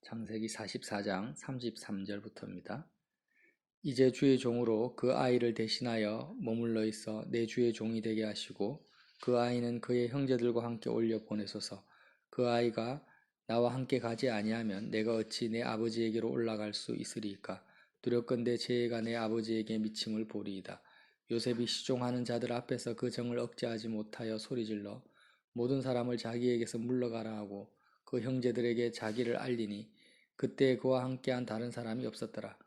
창세기 44장 33절부터입니다. 이제 주의 종으로 그 아이를 대신하여 머물러 있어 내 주의 종이 되게 하시고 그 아이는 그의 형제들과 함께 올려 보내소서. 그 아이가 나와 함께 가지 아니하면 내가 어찌 내 아버지에게로 올라갈 수 있으리이까. 두렵건대 제 애가 내 아버지에게 미침을 보리이다. 요셉이 시종하는 자들 앞에서 그 정을 억제하지 못하여 소리질러 모든 사람을 자기에게서 물러가라 하고 그 형제들에게 자기를 알리니 그때 그와 함께한 다른 사람이 없었더라.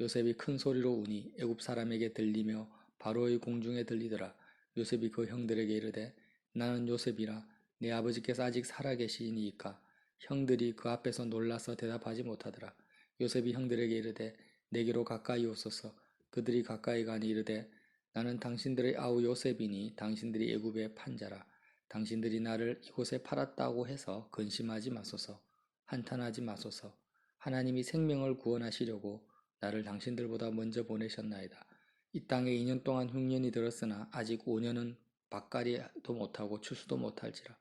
요셉이 큰 소리로 우니 애굽 사람에게 들리며 바로의 궁중에 들리더라. 요셉이 그 형들에게 이르되 나는 요셉이라. 내 아버지께서 아직 살아계시니이까. 형들이 그 앞에서 놀라서 대답하지 못하더라. 요셉이 형들에게 이르되 내게로 가까이 오소서. 그들이 가까이 가니 이르되 나는 당신들의 아우 요셉이니 당신들이 애굽의 판자라. 당신들이 나를 이곳에 팔았다고 해서 근심하지 마소서. 한탄하지 마소서. 하나님이 생명을 구원하시려고 나를 당신들보다 먼저 보내셨나이다. 이 땅에 2년 동안 흉년이 들었으나 아직 5년은 밭갈이도 못하고 추수도 못할지라.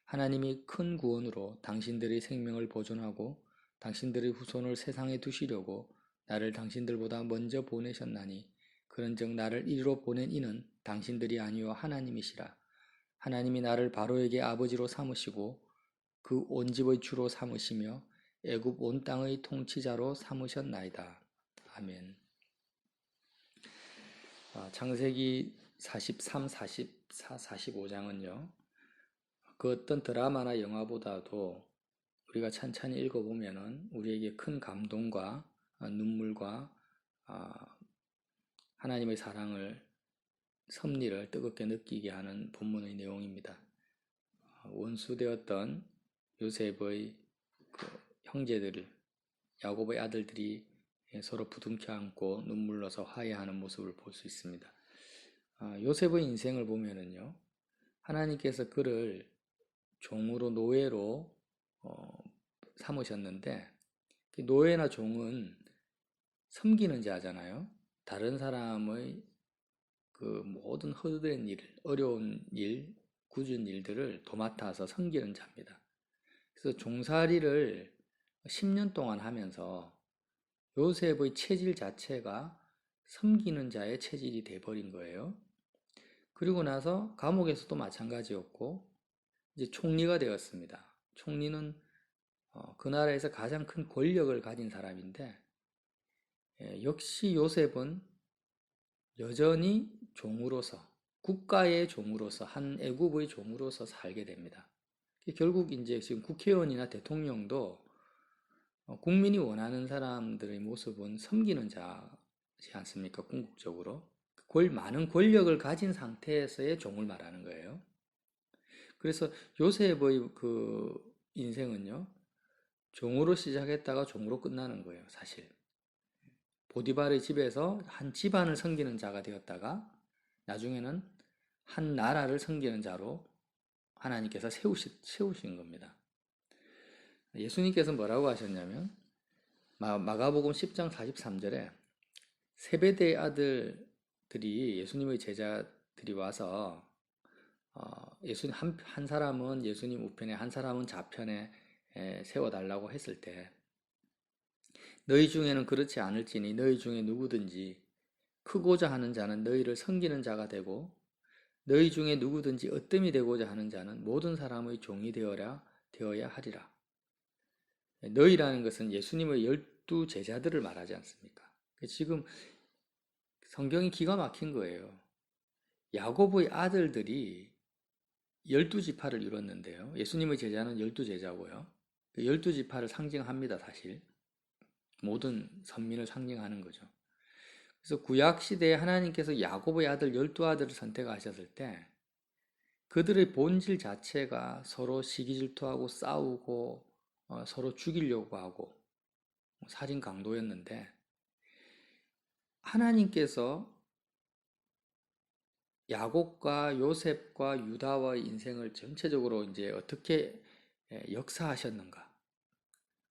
하나님이 큰 구원으로 당신들의 생명을 보존하고 당신들의 후손을 세상에 두시려고 나를 당신들보다 먼저 보내셨나니 그런즉 나를 이리로 보낸 이는 당신들이 아니요 하나님이시라. 하나님이 나를 바로에게 아버지로 삼으시고 그 온 집의 주로 삼으시며 애굽 온 땅의 통치자로 삼으셨나이다. 아멘. 창세기 43, 44, 45장은요. 그 어떤 드라마나 영화보다도 우리가 천천히 읽어보면은 우리에게 큰 감동과 눈물과 하나님의 사랑을 섭리를 뜨겁게 느끼게 하는 본문의 내용입니다. 원수되었던 요셉의 그 형제들, 야곱의 아들들이 서로 부둥켜 안고 눈물로서 화해하는 모습을 볼 수 있습니다. 요셉의 인생을 보면은요, 하나님께서 그를 종으로 노예로 삼으셨는데, 노예나 종은 섬기는 자잖아요. 다른 사람의 그 모든 허드렛 일, 어려운 일, 굳은 일들을 도맡아서 섬기는 자입니다. 그래서 종살이를 10년 동안 하면서 요셉의 체질 자체가 섬기는 자의 체질이 돼버린 거예요. 그리고 나서 감옥에서도 마찬가지였고 이제 총리가 되었습니다. 총리는 그 나라에서 가장 큰 권력을 가진 사람인데 역시 요셉은 여전히 종으로서 국가의 종으로서 한 애국의 종으로서 살게 됩니다. 결국 이제 지금 국회의원이나 대통령도 국민이 원하는 사람들의 모습은 섬기는 자지 않습니까? 궁극적으로. 많은 권력을 가진 상태에서의 종을 말하는 거예요. 그래서 요셉의 그 인생은요, 종으로 시작했다가 종으로 끝나는 거예요, 사실. 보디발의 집에서 한 집안을 섬기는 자가 되었다가 나중에는 한 나라를 섬기는 자로 하나님께서 세우신 겁니다. 예수님께서 뭐라고 하셨냐면 마가복음 10장 43절에 세베대의 아들들이 예수님의 제자들이 와서 예수님 한 사람은 예수님 우편에 한 사람은 좌편에 세워달라고 했을 때 너희 중에는 그렇지 않을지니 너희 중에 누구든지 크고자 하는 자는 너희를 섬기는 자가 되고 너희 중에 누구든지 으뜸이 되고자 하는 자는 모든 사람의 종이 되어야 하리라. 너희라는 것은 예수님의 12 제자들을 말하지 않습니까? 지금 성경이 기가 막힌 거예요. 야곱의 아들들이 12지파를 이뤘는데요. 예수님의 제자는 12제자고요. 12지파를 상징합니다, 사실. 모든 선민을 상징하는 거죠. 그래서 구약시대에 하나님께서 야곱의 아들 12아들을 선택하셨을 때 그들의 본질 자체가 서로 시기질투하고 싸우고 서로 죽이려고 하고 살인 강도였는데 하나님께서 야곱과 요셉과 유다와의 인생을 전체적으로 이제 어떻게 역사하셨는가?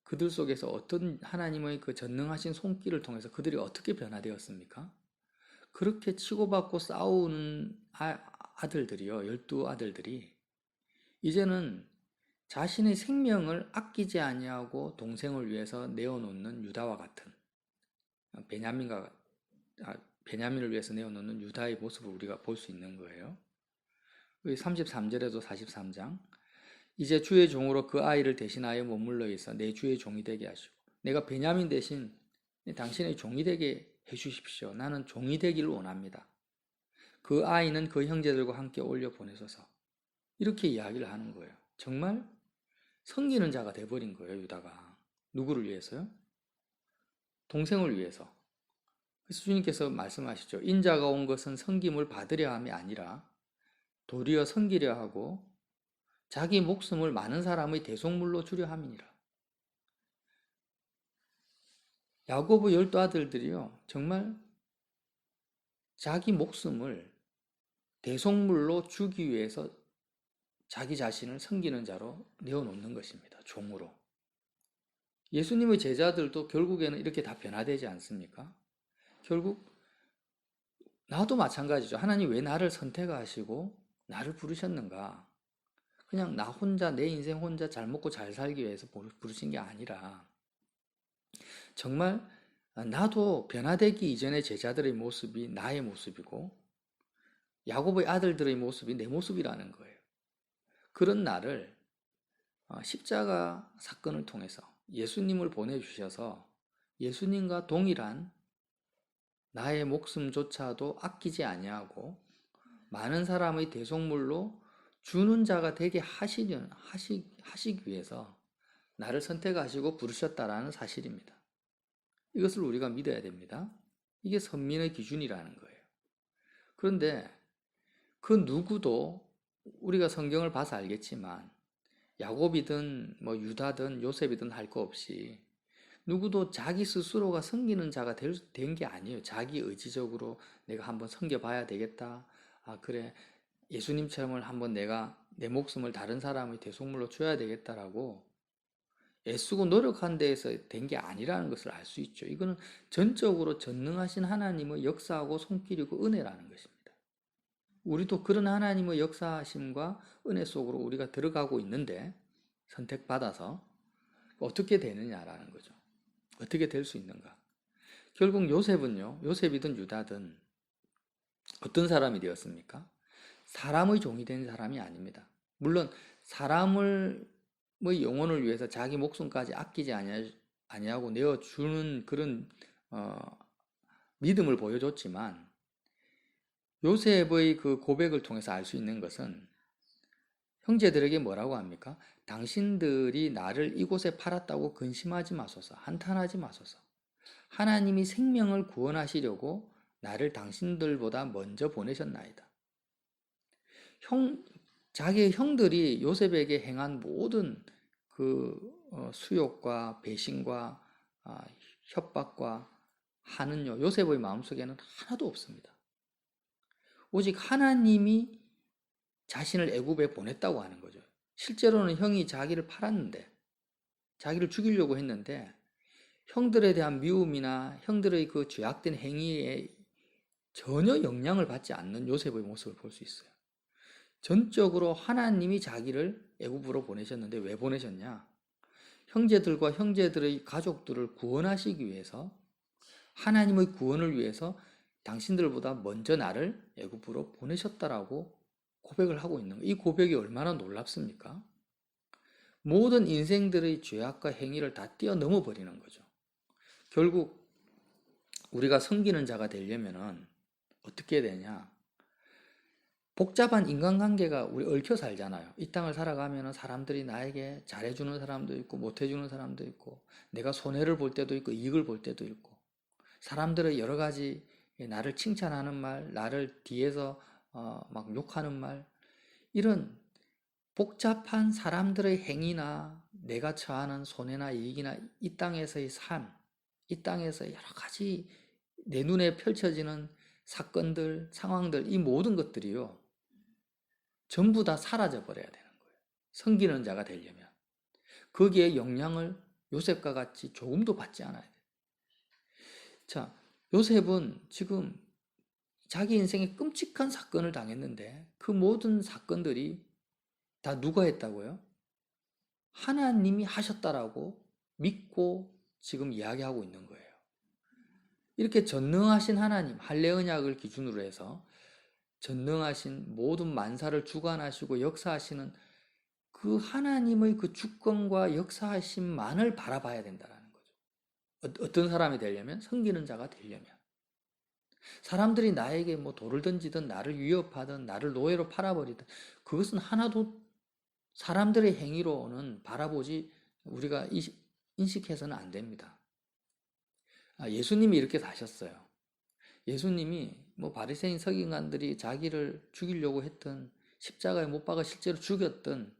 그들 속에서 어떤 하나님의 그 전능하신 손길을 통해서 그들이 어떻게 변화되었습니까? 그렇게 치고받고 싸우는 아들들이요, 12 아들들이 이제는 자신의 생명을 아끼지 아니하고 동생을 위해서 내어놓는 유다와 같은 베냐민과 베냐민을 위해서 내어놓는 유다의 모습을 우리가 볼 수 있는 거예요. 33절에도 43장 이제 주의 종으로 그 아이를 대신하여 머물러 있어 내 주의 종이 되게 하시고 내가 베냐민 대신 당신의 종이 되게 해주십시오. 나는 종이 되기를 원합니다. 그 아이는 그 형제들과 함께 올려 보내소서. 이렇게 이야기를 하는 거예요. 정말 섬기는 자가 돼버린 거예요. 유다가. 누구를 위해서요? 동생을 위해서. 그래서 주님께서 말씀하시죠. 인자가 온 것은 섬김을 받으려 함이 아니라 도리어 섬기려 하고 자기 목숨을 많은 사람의 대속물로 주려 함이니라. 야고보 12아들들이요. 정말 자기 목숨을 대속물로 주기 위해서 자기 자신을 섬기는 자로 내어놓는 것입니다. 종으로. 예수님의 제자들도 결국에는 이렇게 다 변화되지 않습니까? 결국 나도 마찬가지죠. 하나님 왜 나를 선택하시고 나를 부르셨는가? 그냥 나 혼자 내 인생 혼자 잘 먹고 잘 살기 위해서 부르신 게 아니라 정말 나도 변화되기 이전의 제자들의 모습이 나의 모습이고 야곱의 아들들의 모습이 내 모습이라는 거예요. 그런 나를 십자가 사건을 통해서 예수님을 보내주셔서 예수님과 동일한 나의 목숨조차도 아끼지 아니하고 많은 사람의 대속물로 주는 자가 되게 하시기 위해서 나를 선택하시고 부르셨다라는 사실입니다. 이것을 우리가 믿어야 됩니다. 이게 선민의 기준이라는 거예요. 그런데 그 누구도 우리가 성경을 봐서 알겠지만 야곱이든 유다든 요셉이든 할 거 없이 누구도 자기 스스로가 섬기는 자가 된 게 아니에요. 자기 의지적으로 내가 한번 섬겨봐야 되겠다. 그래 예수님처럼 한번 내가 내 목숨을 다른 사람의 대속물로 줘야 되겠다라고 애쓰고 노력한 데에서 된 게 아니라는 것을 알 수 있죠. 이거는 전적으로 전능하신 하나님의 역사하고 손길이고 은혜라는 것입니다. 우리도 그런 하나님의 역사하심과 은혜 속으로 우리가 들어가고 있는데 선택받아서 어떻게 되느냐라는 거죠. 어떻게 될 수 있는가? 결국 요셉은요. 요셉이든 유다든 어떤 사람이 되었습니까? 사람의 종이 된 사람이 아닙니다. 물론 사람의 영혼을 위해서 자기 목숨까지 아끼지 아니하고 내어주는 그런 믿음을 보여줬지만 요셉의 그 고백을 통해서 알 수 있는 것은 형제들에게 뭐라고 합니까? 당신들이 나를 이곳에 팔았다고 근심하지 마소서, 한탄하지 마소서. 하나님이 생명을 구원하시려고 나를 당신들보다 먼저 보내셨나이다. 자기의 형들이 요셉에게 행한 모든 그 수욕과 배신과 협박과 한은요, 요셉의 마음속에는 하나도 없습니다. 오직 하나님이 자신을 애굽에 보냈다고 하는 거죠. 실제로는 형이 자기를 팔았는데, 자기를 죽이려고 했는데, 형들에 대한 미움이나 형들의 그 죄악된 행위에 전혀 영향을 받지 않는 요셉의 모습을 볼 수 있어요. 전적으로 하나님이 자기를 애굽으로 보내셨는데 왜 보내셨냐? 형제들과 형제들의 가족들을 구원하시기 위해서 하나님의 구원을 위해서 당신들보다 먼저 나를 애굽으로 보내셨다라고 고백을 하고 있는 거예요. 이 고백이 얼마나 놀랍습니까? 모든 인생들의 죄악과 행위를 다 뛰어넘어 버리는 거죠. 결국 우리가 섬기는 자가 되려면은 어떻게 되냐? 복잡한 인간관계가 우리 얽혀 살잖아요. 이 땅을 살아가면은 사람들이 나에게 잘해주는 사람도 있고 못해주는 사람도 있고 내가 손해를 볼 때도 있고 이익을 볼 때도 있고 사람들의 여러 가지 나를 칭찬하는 말, 나를 뒤에서 막 욕하는 말 이런 복잡한 사람들의 행위나 내가 처하는 손해나 이익이나 이 땅에서의 삶, 이 땅에서 여러 가지 내 눈에 펼쳐지는 사건들, 상황들 이 모든 것들이요. 전부 다 사라져 버려야 되는 거예요. 섬기는 자가 되려면. 거기에 영향을 요셉과 같이 조금도 받지 않아야 돼요. 자, 요셉은 지금 자기 인생에 끔찍한 사건을 당했는데 그 모든 사건들이 다 누가 했다고요? 하나님이 하셨다라고 믿고 지금 이야기하고 있는 거예요. 이렇게 전능하신 하나님, 할례 언약을 기준으로 해서 전능하신 모든 만사를 주관하시고 역사하시는 그 하나님의 그 주권과 역사하심만을 바라봐야 된다는 거죠. 어떤 사람이 되려면, 섬기는 자가 되려면. 사람들이 나에게 뭐 돌을 던지든 나를 위협하든 나를 노예로 팔아버리든 그것은 하나도 사람들의 행위로는 바라보지 우리가 인식해서는 안 됩니다. 예수님이 이렇게 사셨어요. 예수님이 뭐 바리새인 서기관들이 자기를 죽이려고 했던, 십자가에 못 박아 실제로 죽였던,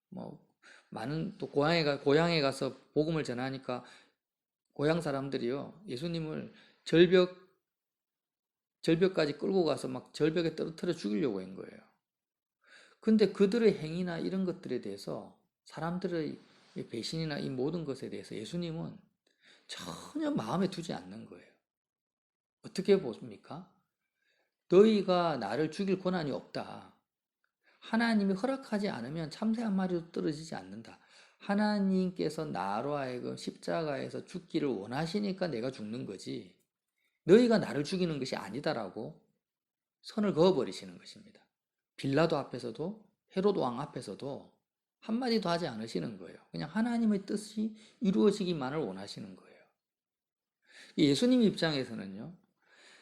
뭐 많은 또 고향에 가서 복음을 전하니까 고향 사람들이요 예수님을 절벽까지 끌고 가서 막 절벽에 떨어뜨려 죽이려고 한 거예요. 근데 그들의 행위나 이런 것들에 대해서, 사람들의 배신이나 이 모든 것에 대해서 예수님은 전혀 마음에 두지 않는 거예요. 어떻게 보십니까? 너희가 나를 죽일 권한이 없다. 하나님이 허락하지 않으면 참새 한 마리도 떨어지지 않는다. 하나님께서 나로 하여금 십자가에서 죽기를 원하시니까 내가 죽는 거지. 너희가 나를 죽이는 것이 아니다라고 선을 그어버리시는 것입니다. 빌라도 앞에서도 헤로도 왕 앞에서도 한마디도 하지 않으시는 거예요. 그냥 하나님의 뜻이 이루어지기만을 원하시는 거예요. 예수님 입장에서는요,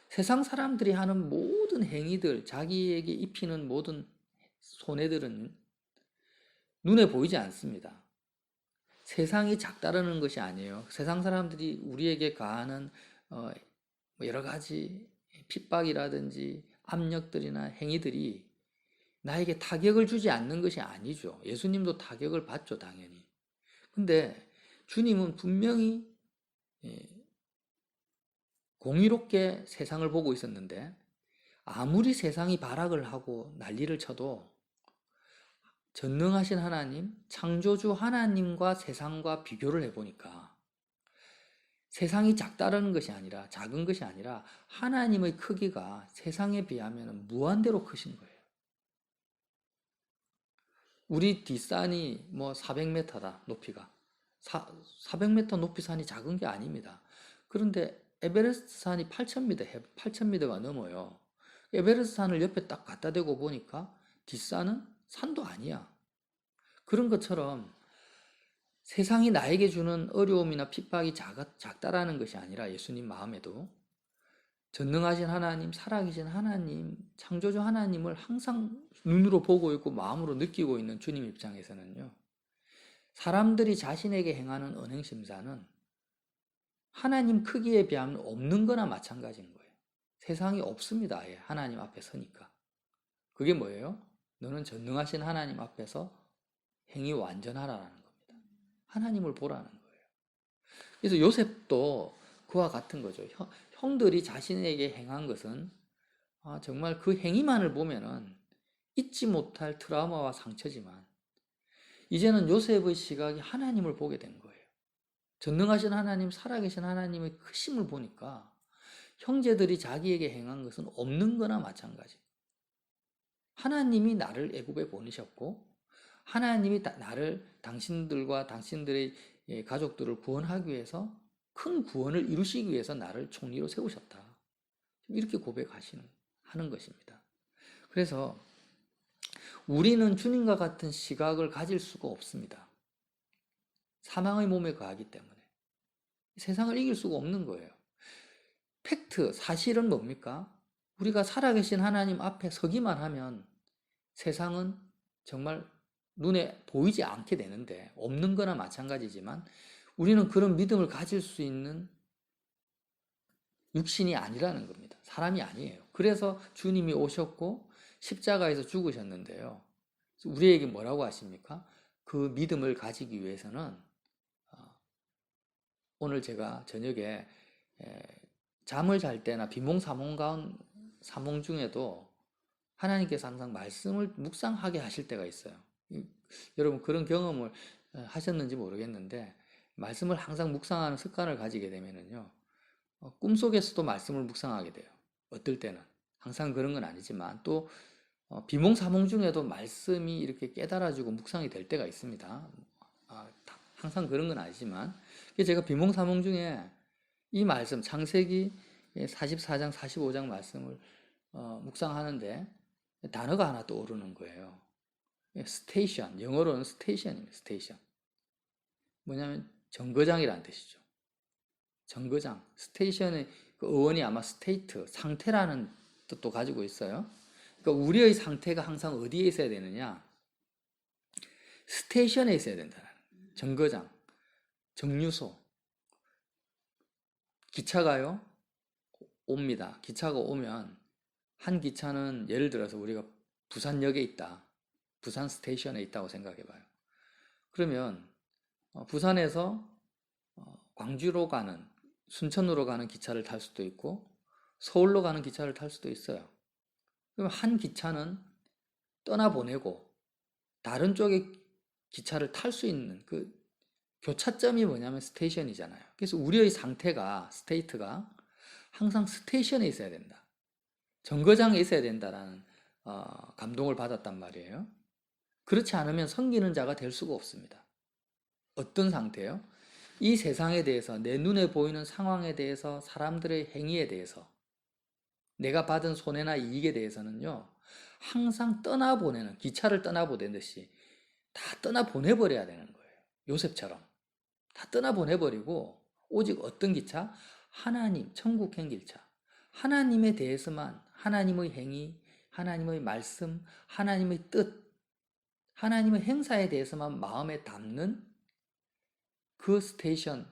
세상 사람들이 하는 모든 행위들, 자기에게 입히는 모든 손해들은 눈에 보이지 않습니다. 세상이 작다라는 것이 아니에요. 세상 사람들이 우리에게 가하는 여러 가지 핍박이라든지 압력들이나 행위들이 나에게 타격을 주지 않는 것이 아니죠. 예수님도 타격을 받죠, 당연히. 근데 주님은 분명히 공의롭게 세상을 보고 있었는데, 아무리 세상이 발악을 하고 난리를 쳐도 전능하신 하나님, 창조주 하나님과 세상과 비교를 해보니까 세상이 작다는 것이 아니라, 작은 것이 아니라 하나님의 크기가 세상에 비하면 무한대로 크신 거예요. 우리 뒷산이 뭐 400m다, 높이가. 400m 높이 산이 작은 게 아닙니다. 그런데 에베레스트 산이 8,000m가 넘어요. 에베레스트 산을 옆에 딱 갖다 대고 보니까 뒷산은 산도 아니야. 그런 것처럼 세상이 나에게 주는 어려움이나 핍박이 작다라는 것이 아니라 예수님 마음에도 전능하신 하나님, 살아계신 하나님, 창조주 하나님을 항상 눈으로 보고 있고 마음으로 느끼고 있는 주님 입장에서는요, 사람들이 자신에게 행하는 언행심사는 하나님 크기에 비하면 없는 거나 마찬가지인 거예요. 세상이 없습니다. 아예 하나님 앞에 서니까. 그게 뭐예요? 너는 전능하신 하나님 앞에서 행위 완전하라는 겁니다. 하나님을 보라는 거예요. 그래서 요셉도 그와 같은 거죠. 형들이 자신에게 행한 것은 정말 그 행위만을 보면은 잊지 못할 트라우마와 상처지만, 이제는 요셉의 시각이 하나님을 보게 된 거예요. 전능하신 하나님, 살아계신 하나님의 크심을 보니까 형제들이 자기에게 행한 것은 없는 거나 마찬가지. 하나님이 나를 애굽에 보내셨고, 하나님이 나를 당신들과 당신들의 가족들을 구원하기 위해서, 큰 구원을 이루시기 위해서 나를 총리로 세우셨다. 이렇게 하는 것입니다. 그래서 우리는 주님과 같은 시각을 가질 수가 없습니다. 사망의 몸에 거하기 때문에. 세상을 이길 수가 없는 거예요. 팩트, 사실은 뭡니까? 우리가 살아계신 하나님 앞에 서기만 하면 세상은 정말 눈에 보이지 않게 되는데, 없는 거나 마찬가지지만 우리는 그런 믿음을 가질 수 있는 육신이 아니라는 겁니다. 사람이 아니에요. 그래서 주님이 오셨고 십자가에서 죽으셨는데요. 우리에게 뭐라고 하십니까? 그 믿음을 가지기 위해서는 오늘 제가 저녁에 잠을 잘 때나 비몽사몽 중에도 하나님께서 항상 말씀을 묵상하게 하실 때가 있어요. 여러분 그런 경험을 하셨는지 모르겠는데, 말씀을 항상 묵상하는 습관을 가지게 되면은요, 꿈속에서도 말씀을 묵상하게 돼요. 어떨 때는. 항상 그런 건 아니지만, 또 비몽사몽 중에도 말씀이 이렇게 깨달아지고 묵상이 될 때가 있습니다. 항상 그런 건 아니지만 제가 비몽사몽 중에 이 말씀 창세기 44장 45장 말씀을 묵상하는데 단어가 하나 떠오르는 거예요. 스테이션, 영어로는 스테이션입니다. 스테이션. 뭐냐면 정거장이라는 뜻이죠. 정거장. 스테이션의 그 어원이 아마 스테이트, 상태라는 뜻도 가지고 있어요. 그러니까 우리의 상태가 항상 어디에 있어야 되느냐? 스테이션에 있어야 된다는 거예요. 정거장, 정류소. 기차가요, 옵니다. 기차가 오면 한 기차는 예를 들어서 우리가 부산역에 있다. 부산 스테이션에 있다고 생각해 봐요. 그러면 부산에서 광주로 가는, 순천으로 가는 기차를 탈 수도 있고 서울로 가는 기차를 탈 수도 있어요. 그러면 한 기차는 떠나보내고 다른 쪽에 기차를 탈 수 있는 그 교차점이 뭐냐면 스테이션이잖아요. 그래서 우리의 상태가, 스테이트가 항상 스테이션에 있어야 된다. 정거장에 있어야 된다라는 감동을 받았단 말이에요. 그렇지 않으면 섬기는 자가 될 수가 없습니다. 어떤 상태요? 이 세상에 대해서, 내 눈에 보이는 상황에 대해서, 사람들의 행위에 대해서, 내가 받은 손해나 이익에 대해서는요, 항상 떠나보내는, 기차를 떠나보내듯이 다 떠나보내버려야 되는 거예요. 요셉처럼. 다 떠나보내버리고, 오직 어떤 기차? 하나님, 천국행 기차. 하나님에 대해서만, 하나님의 행위, 하나님의 말씀, 하나님의 뜻, 하나님의 행사에 대해서만 마음에 담는 그 스테이션,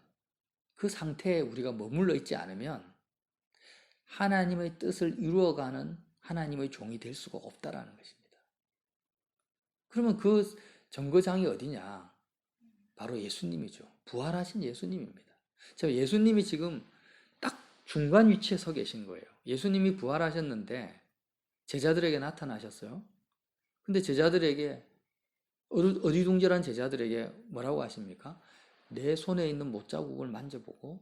그 상태에 우리가 머물러 있지 않으면 하나님의 뜻을 이루어가는 하나님의 종이 될 수가 없다라는 것입니다. 그러면 그 정거장이 어디냐? 바로 예수님이죠. 부활하신 예수님입니다. 예수님이 지금 딱 중간 위치에 서 계신 거예요. 예수님이 부활하셨는데 제자들에게 나타나셨어요. 근데 제자들에게, 어리둥절한 제자들에게 뭐라고 하십니까? 내 손에 있는 못자국을 만져보고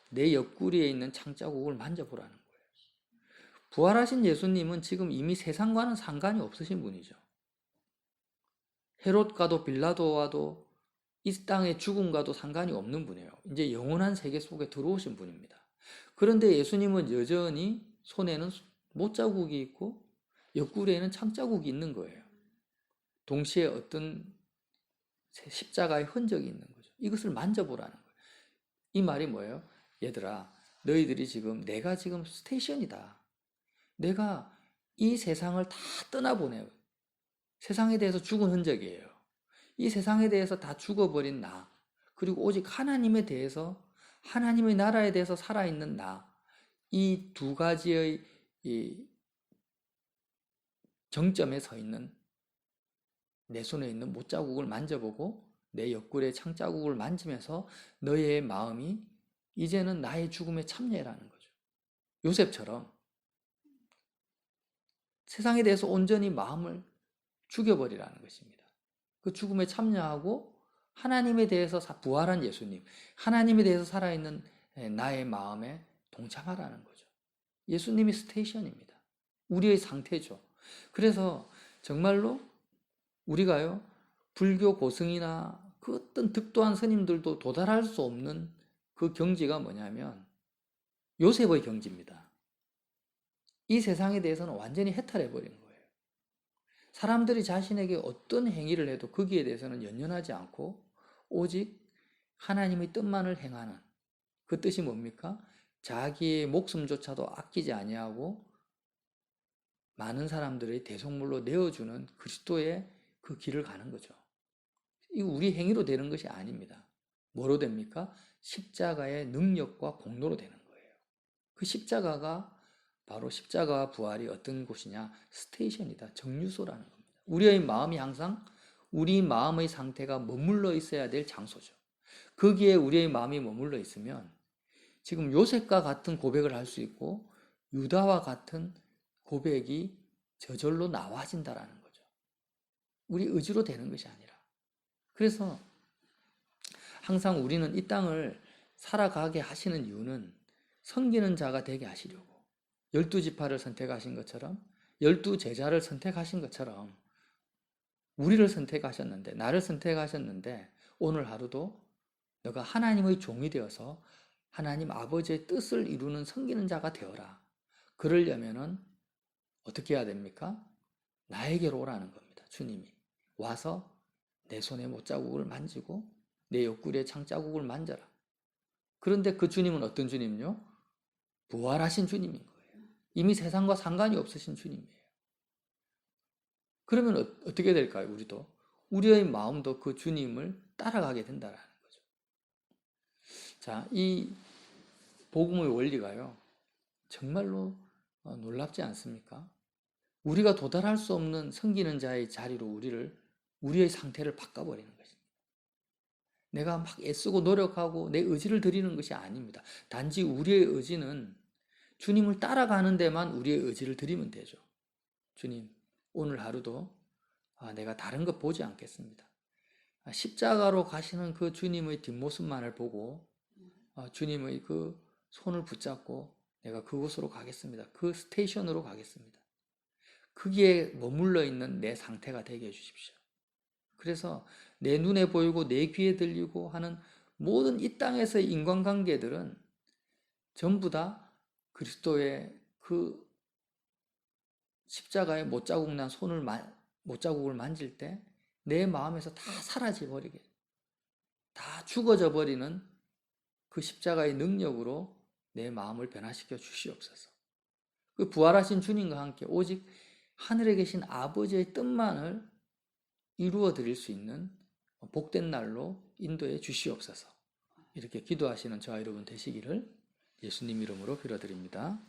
내 옆구리에 있는 창자국을 만져보라는 거예요. 부활하신 예수님은 지금 이미 세상과는 상관이 없으신 분이죠. 헤롯과도 빌라도와도 이 땅의 죽음과도 상관이 없는 분이에요. 이제 영원한 세계 속에 들어오신 분입니다. 그런데 예수님은 여전히 손에는 못자국이 있고 옆구리에는 창자국이 있는 거예요. 동시에 어떤 십자가의 흔적이 있는 거죠. 이것을 만져보라는 거예요. 이 말이 뭐예요? 얘들아, 너희들이 지금, 내가 지금 스테이션이다. 내가 이 세상을 다 떠나보내요. 세상에 대해서 죽은 흔적이에요. 이 세상에 대해서 다 죽어버린 나, 그리고 오직 하나님에 대해서, 하나님의 나라에 대해서 살아있는 나, 이 두 가지의 이 정점에 서 있는 내 손에 있는 못자국을 만져보고 내 옆구리의 창자국을 만지면서 너의 마음이 이제는 나의 죽음에 참여라는 거죠. 요셉처럼 세상에 대해서 온전히 마음을 죽여버리라는 것입니다. 그 죽음에 참여하고 하나님에 대해서 부활한 예수님, 하나님에 대해서 살아있는 나의 마음에 동참하라는 거죠. 예수님이 스테이션입니다. 우리의 상태죠. 그래서 정말로 우리가요, 불교 고승이나 그 어떤 득도한 스님들도 도달할 수 없는 그 경지가 뭐냐면 요셉의 경지입니다. 이 세상에 대해서는 완전히 해탈해버린 거예요. 사람들이 자신에게 어떤 행위를 해도 거기에 대해서는 연연하지 않고 오직 하나님의 뜻만을 행하는, 그 뜻이 뭡니까? 자기의 목숨조차도 아끼지 아니하고 많은 사람들의 대속물로 내어주는 그리스도의 그 길을 가는 거죠. 이 우리 행위로 되는 것이 아닙니다. 뭐로 됩니까? 십자가의 능력과 공로로 되는 거예요. 그 십자가가 바로 십자가와 부활이 어떤 곳이냐? 스테이션이다. 정류소라는 겁니다. 우리의 마음이 항상 우리 마음의 상태가 머물러 있어야 될 장소죠. 거기에 우리의 마음이 머물러 있으면 지금 요셉과 같은 고백을 할 수 있고 유다와 같은 고백이 저절로 나와진다라는 거죠. 우리 의지로 되는 것이 아니라. 그래서 항상 우리는 이 땅을 살아가게 하시는 이유는 섬기는 자가 되게 하시려고, 12지파를 선택하신 것처럼 12제자를 선택하신 것처럼 우리를 선택하셨는데, 나를 선택하셨는데 오늘 하루도 너가 하나님의 종이 되어서 하나님 아버지의 뜻을 이루는 섬기는 자가 되어라. 그러려면은 어떻게 해야 됩니까? 나에게로 오라는 겁니다. 주님이 와서 내 손에 못자국을 만지고 내 옆구리에 창자국을 만져라. 그런데 그 주님은 어떤 주님요? 부활하신 주님인 거예요. 이미 세상과 상관이 없으신 주님이에요. 그러면 어떻게 될까요? 우리의 마음도 그 주님을 따라가게 된다라는 거죠. 자, 이 복음의 원리가요, 정말로 놀랍지 않습니까? 우리가 도달할 수 없는 섬기는 자의 자리로 우리의 상태를 바꿔버리는 것입니다. 내가 막 애쓰고 노력하고 내 의지를 드리는 것이 아닙니다. 단지 우리의 의지는 주님을 따라가는 데만 우리의 의지를 드리면 되죠. 주님, 오늘 하루도 내가 다른 것 보지 않겠습니다. 십자가로 가시는 그 주님의 뒷모습만을 보고 주님의 그 손을 붙잡고 내가 그곳으로 가겠습니다. 그 스테이션으로 가겠습니다. 거기에 머물러 있는 내 상태가 되게 해주십시오. 그래서 내 눈에 보이고 내 귀에 들리고 하는 모든 이 땅에서의 인간관계들은 전부 다 그리스도의 그 십자가에 못자국 난 못자국을 만질 때 내 마음에서 다 사라져 버리게, 다 죽어져 버리는 그 십자가의 능력으로 내 마음을 변화시켜 주시옵소서. 그 부활하신 주님과 함께 오직 하늘에 계신 아버지의 뜻만을 이루어 드릴 수 있는 복된 날로 인도해 주시옵소서. 이렇게 기도하시는 저와 여러분 되시기를 예수님 이름으로 빌어드립니다.